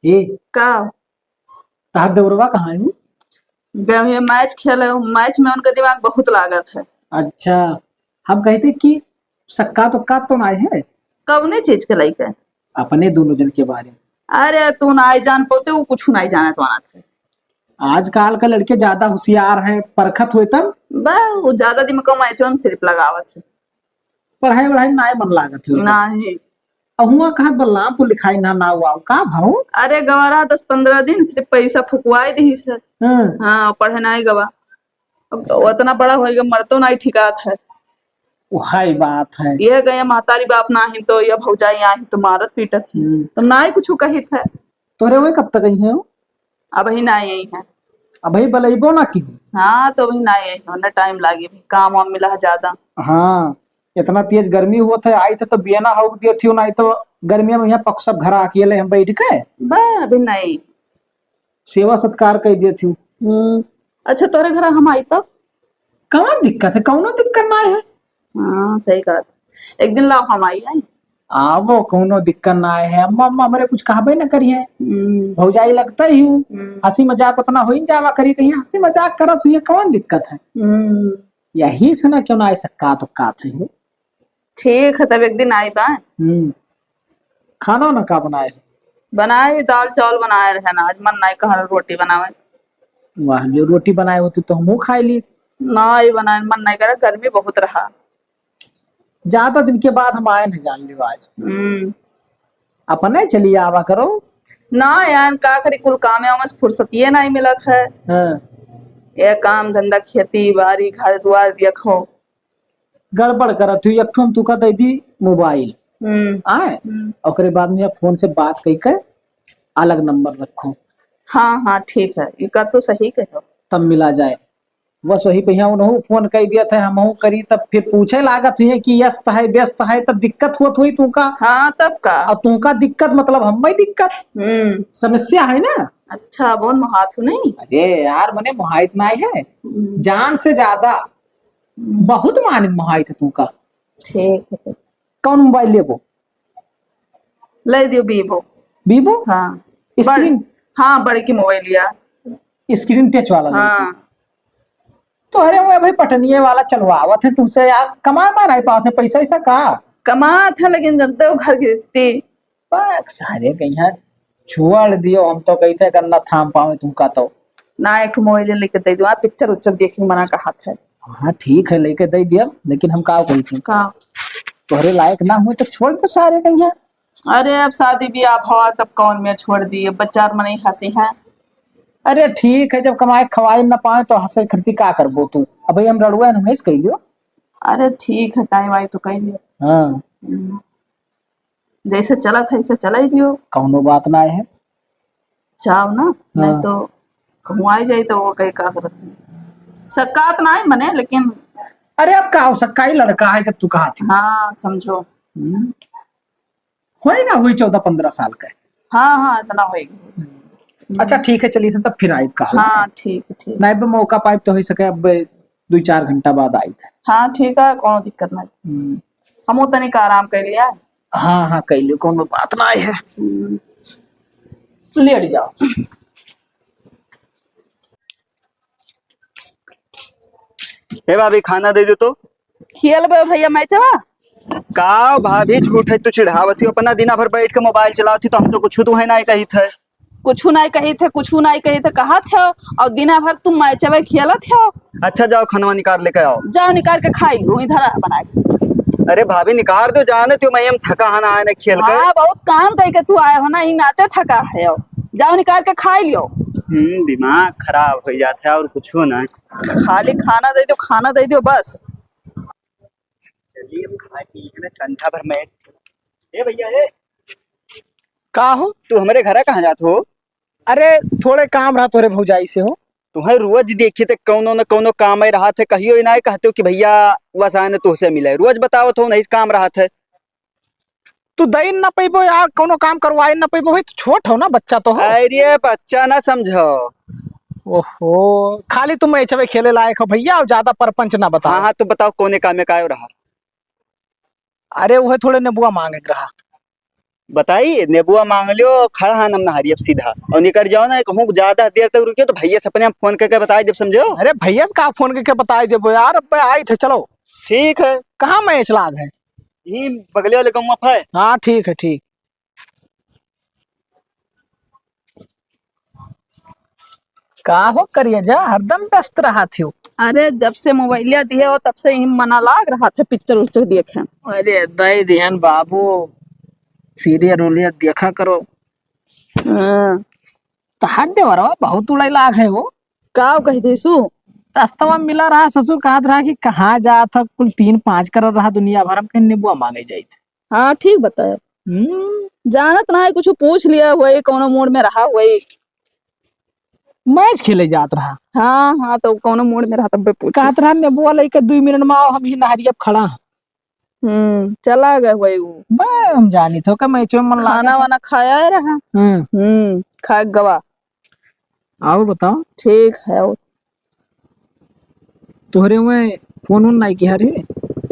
ए का तार देवरवा कहाँ है? ये मैच खेले, मैच में उनका दिमाग बहुत लागत है। अच्छा, हम कहते कि सक्का तो का तो ना है कौने चीज के लइके? अपने दोनों जन के बारे में। अरे तू ना जान पाते, वो कुछ नहीं जाने तो आना थे। आजकल के लड़के ज्यादा होशियार हैं, परखत हुए तब वो ज्यादा दिमाग मैच में सिर्फ लगावत है। पढ़ाई वढ़ाई ना मन लागत है। नहीं अहुआ कहत बलराम तो लिखाई ना ना हुआ का भाऊ। अरे गवारा 10-15 दिन सिर्फ पैसा फुकवाई दी से। हाँ, हाँ पढ़े नहीं गवा, उतना बड़ा होएगा मरतो नहीं ठिकात है। वही बात है। ये गए महतारी बाप ना ही तो, या भौजाई आई तो मारत पीटत है। तो ना ही कुछ कही है। तोरे वही कब तक आई है? अब ही ना यही है। अभी बलैबो ना की हो। हाँ तो अभी ना यही है, टाइम लागे भी, काम वाम मिला है ज्यादा। हाँ, इतना तेज गर्मी हुआ था, आई थे तो बियाना हो दिया थी, नहीं तो गर्मिया में यहाँ पक सब घर अकेले हम बैठ के अभी नहीं सेवा सत्कार कर दिए थी। अच्छा तोरे घर हम आई तो कहाँ दिक्कत है? कौनो दिक्कत ना है। हाँ सही बात, एक दिन लाओ हम आई आई। आवो, कौनो दिक्कत ना है। अम्मा अम्मा हमारे कुछ कहबे न करिए, भौजाई लगता ही हूँ। हंसी मजाक उतना हो ही जावा करी, कहीं हंसी मजाक करत हुई, कौन दिक्कत है? यही से ना क्यों ना सकका तो का थे। ठीक है तब एक दिन आई बा। खाना ना का बनाए? बनाए दाल चावल बनाए रहे ना, आज मन नहीं कहा रोटी बनावे। वाह, जो रोटी बनाए होती तो हम खाई ली। ना ही बनाए मन नहीं करे, गर्मी बहुत रहा। ज्यादा दिन के बाद हम आए नहीं जान ली आज। अपने चलिए आवा करो ना यार, का करी, कुल काम में फुर्सतिये नहीं मिलत है। ये काम धंधा खेती बाड़ी घर द्वार देखो गड़बड़ करत हुई। एक ठो तू का दे दी मोबाइल आए, और बाद में फोन से बात कही के अलग नंबर रखो। हाँ हाँ ठीक है, ये तो सही कहो, तब मिला जाए। बस वही पे उन्होंने फोन कर दिया था, हम करी तब फिर पूछे लागत हुई कि व्यस्त है, तब दिक्कत होत हुई तुमका। हाँ तब का, और तुमका दिक्कत मतलब हम दिक्कत समस्या है ना। अच्छा बहुत मुहात नहीं। अरे यार मने मुहाइत ना है, जान से ज्यादा बहुत मानित मुहाइत है तुमका। ठीक है, कौन मोबाइल लेबो? ले दियो वीवो। वीवो? हाँ स्क्रीन? हाँ बड़ी की मोबाइल लिया, स्क्रीन टच वाला। हाँ तो अरे वो भाई पटनिये वाला चलवावत है तुमसे यार, कमा नहीं पाते पैसा ऐसा का? कमा था लेकिन जानते हो घर की स्थिति। सारे कहीं छोड़ दियो, हम तो कहते करना थाम पावे तुमका तो ना। एक मोबाइल लेके दे दो, पिक्चर उच्चर देखने मना का हाथ है। हाँ ठीक है लेके दे दिया, लेकिन हम का कही थी का तोहरे लायक ना हुए तो छोड़ दो सारे कहीं। अरे अब शादी ब्याह भवा तब कौन में छोड़ दिए, बच्चा मन हंसी है। अरे ठीक है, जब कमाए खवाए न पाए तो हंसे खर्ती का करबो तू। अब भाई हम लड़ुआ नहीं कह लियो। अरे ठीक है, टाइम आई तो कह लियो। हाँ जैसे चला था ऐसे चला ही दियो, कौनो बात ना है। चाव ना नहीं तो घुमाई जाए तो वो कहीं का करत है। सक्कात ना है मने, लेकिन अरे अब का हो सक्का ही लड़का है जब तू कहा थी। हाँ समझो होएगा, हुई 14-15 साल का। हाँ हाँ इतना होएगी। अच्छा ठीक है, चलिए तब फिर आई का। हाँ ठीक है ठीक। नहीं मौका पाइप तो हो सके, अब 2-4 घंटा बाद आई थे। हाँ ठीक है, कोनो दिक्कत नहीं। हम तनिक आराम कर लिया। हाँ हाँ कह लियो, कोनो बात ना है। लेट जाओ। हे भाभी खाना दे दो तो। खेल भैया मैं चवा का भाभी झूठ है, तू चिढ़ावती हो अपना दिना भर बैठ के मोबाइल चलाती, तो हम तो कुछ तो है ना कही थे। कुछ नहीं कही थे कहा थे, और दिना भर तुम मैचवे खेला थे। अच्छा जाओ खाना निकाल लेके आओ। जाओ निकाल के खाई लो, इधर बना के। अरे भाभी निकाल दो, जाने तू मैं हम थका है ना आए ना खेल के। हाँ बहुत काम करके तू आए हो ना, ही नाते थका है। जाओ निकाल के खाई लियो। दिमाग खराब हो जाता है और कुछ हो ना। खाली खाना दे दो बस। चलिए खा पी के संध्या भर मैच। ए भैया ए का हो तू हमारे घर कहाँ जात हो? अरे थोड़े काम रहा तोरे भौजाई से हो। तुम्हें रोज देखिए थे कौनो न कौनो काम ही रहा थे, कहियो ना कहते हो कि भैया वसा ने तुझसे मिले, रोज बताओ तो नहीं काम रहा थे। तू दई न पैबो यार, कोनो काम करवाए न पैबो, तो छोट हो ना, बच्चा तो हो। अरे बच्चा ना समझो। ओहो, खाली तुम ऐसे खेले लायक हो भैया, और ज्यादा परपंच ना बताओ। हाँ हाँ तो बताओ कोने काम में का रहा? अरे वह थोड़े नेबुआ मांगे रहा। बताइए नेबुआ मांग लियो खड़ा है नम नहरी अब सीधा और निकल जाओ ना कहूँ ज्यादा देर तक रुकियो तो भैया से अपने आप फोन करके बताए जब समझो। अरे भैया से कहा फोन करके बता दे यार, अब आए थे चलो। ठीक है। कहाँ मैच लाग है? यही बगले वाले गाँव है। हाँ ठीक है ठीक। का हो करिए जा हरदम व्यस्त रहा थी। अरे जब से मोबाइलिया दिए हो तब से ही मना लाग रहा था पिक्चर उच्चर देखे। अरे दई ध्यान बाबू, सीरियल उलियल देखा करो। हाँ। तहार देवरवा बहुत उड़ाई लाग है वो। का कही थी सु? रास्ता में मिला रहा, ससुर कहत रहा कि कहाँ जा था, कुल 3-5 कर रहा दुनिया भर में, कहीं नेबुआ मांगे जाए थे। हाँ ठीक बताया। जानत ना है कुछ पूछ लिया वही कोनो मूड में रहा वही। मैच खेले जात रहा। हाँ हाँ तो कोनो मूड में रहा तब पूछ। कहत रहा नेबुआ लेके 2 मिनट में आओ, हम ही नहरी अब खड़ा हैं। चला गए वही वो। बे हम जानी थो का मैच में मन लागे। खाना वाना खाया है रहा। खा गवा। और बताओ। ठीक है। तोहरे में फोन उन नहीं किया रे?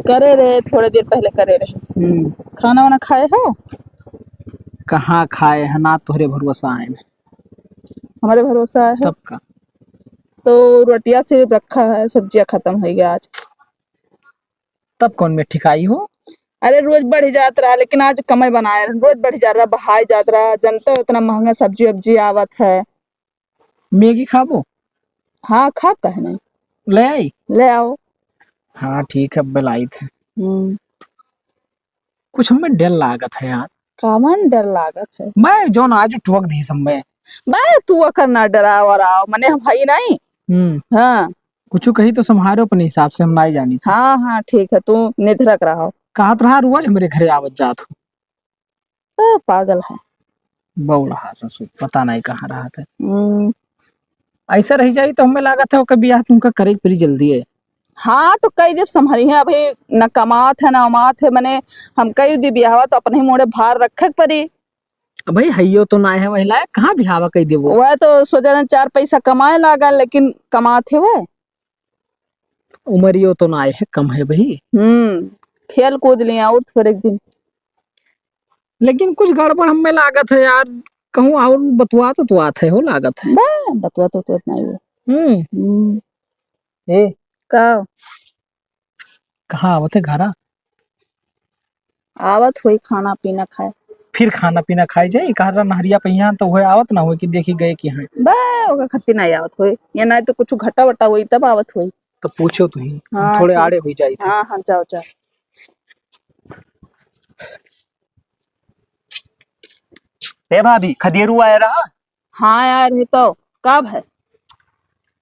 करे रहे थोड़ी देर पहले करे रहे। खाना वाना खाए हो? कहाँ खाए है ना, तोहरे भरोसा आए में। हमारे भरोसा है तब का तो रोटिया सिर्फ रखा है, सब्जियां खत्म हो गया आज। तब कौन में ठिकाई हो? अरे रोज बढ़ जात रहा लेकिन आज कम बनाए, रोज बढ़ जा रहा, बहाई जात रहा, जनता उतना महंगा सब्जी वब्जी आवत है। मैगी खाबो? हाँ खा कहे नहीं। ले आई? ले आओ। हाँ ठीक है, बेलाई थे। हम्म। कुछ हमें डर लागत है यार। कामन डर लागत है? मैं जो आज ठुक दी समय। मैं तू अकर ना डराओ और आओ मने हम भाई नहीं। हाँ कुछ कही तो संभालो अपने हिसाब से, हम नहीं जानी थी। हाँ हाँ ठीक है, तू निधरक रहा। कहत रहा रोज मेरे घरे आवत जात हो। पागल है बौड़ा ससुर, पता नहीं कहाँ रहा था। ऐसा रह जाई तो हमें लागत है कभी ब्याह तुमका करे पड़ी जल्दी है। हाँ तो कई दिन संभाली है, अभी न कमात है न अमात है, मने हम कई दी ब्याह तो अपने ही मोड़े भार रखे पड़ी। भाई हइयो तो ना है, वही लायक कहाँ बिहावा कही देवो। वह तो सोचा 4 पैसा कमाए लागा लेकिन कमात है वह। उमरियो तो ना है, कम है भाई। खेल कूद लिया और फिर एक दिन। लेकिन कुछ गड़बड़ हमें लागत है यार, कहूँ और बतवा तो आत है हो लागत है। बतवा तो इतना ही ए का कहाँ आवत है घरा? आवत हुई खाना पीना खाए। फिर खाना पीना खाई जाए कहा नहरिया पे यहाँ तो वह आवत ना हो कि देखी गए कि हाँ बा खत्ती नहीं आवत हुई या नहीं तो कुछ घटा वटा हुई तब आवत हुई। तो पूछो तो ही। हाँ, थोड़े आड़े हुई जाए थे। हाँ हाँ जाओ जाओ। ए भाभी खदेरू आया रहा? हाँ यार ये तो कब है?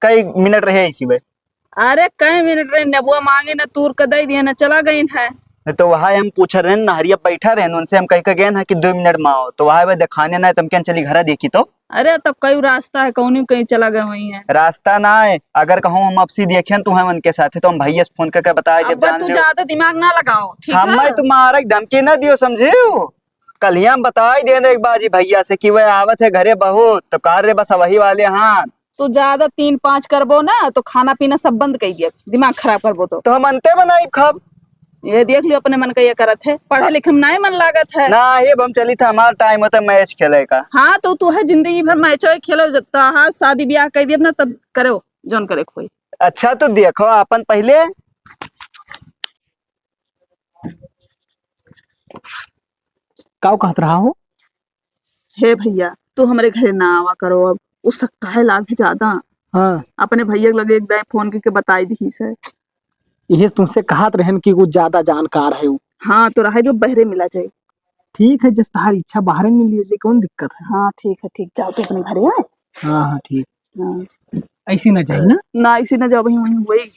कई मिनट रहे इसी में। अरे कई मिनट रहे, नेबुआ मांगे ना तूर का दई दिया ना चला गई है। तो वहाँ हम पूछ रहे नहरिया बैठा रहे उनसे, हम कह के गए ना कि 2 मिनट में आओ, तो वहाँ दिखाने ना तुम क्या चली घर देखी तो। अरे तब कई रास्ता है, कौन कहीं चला गए वही है। रास्ता ना है, अगर कहूँ हम आपसी देखे तो हम उनके साथ तो हम भैया से फोन करके बताए जब जान तू ज्यादा दिमाग ना लगाओ ठीक हम है? तुम्हारा धमकी ना दियो समझे। कल ही हम बताए देने एक बाजी भैया से कि वह आवत है घरे बहुत, तो कह रहे बस वही वाले हाँ। तू ज्यादा 3-5 करबो ना तो खाना पीना सब बंद कर दिया, दिमाग खराब करबो तो हम अंते बनाई खब। ये देख लियो अपने मन का ये करत है, पढ़े लिखे में नहीं मन लागत है ना ये हम चली था, हमारा टाइम होता मैच खेले का। हाँ तो तू है जिंदगी भर मैच खेलो जता हाँ शादी ब्याह कर दिया ना तब करो जोन करे कोई। अच्छा तो देखो अपन पहले काऊ कहत रहा हो? हे भैया तू हमारे घरे ना आवा करो, अब उस सकता है लाग ज्यादा। हाँ अपने भैया के लगे एक दाई फोन करके बताई दी से। यही तुमसे कहत रहन कि कुछ ज्यादा जानकार है वो। हाँ तो रहा जो बहरे मिला जाए। ठीक है जिस तुम्हारी इच्छा बाहर मिल लीजिए, कौन दिक्कत है। हाँ ठीक है ठीक, जाओ तो अपने घरे आए। हाँ हाँ ठीक। हाँ ऐसी ना जाए ना। ना इसी ना जाओ वही वही वही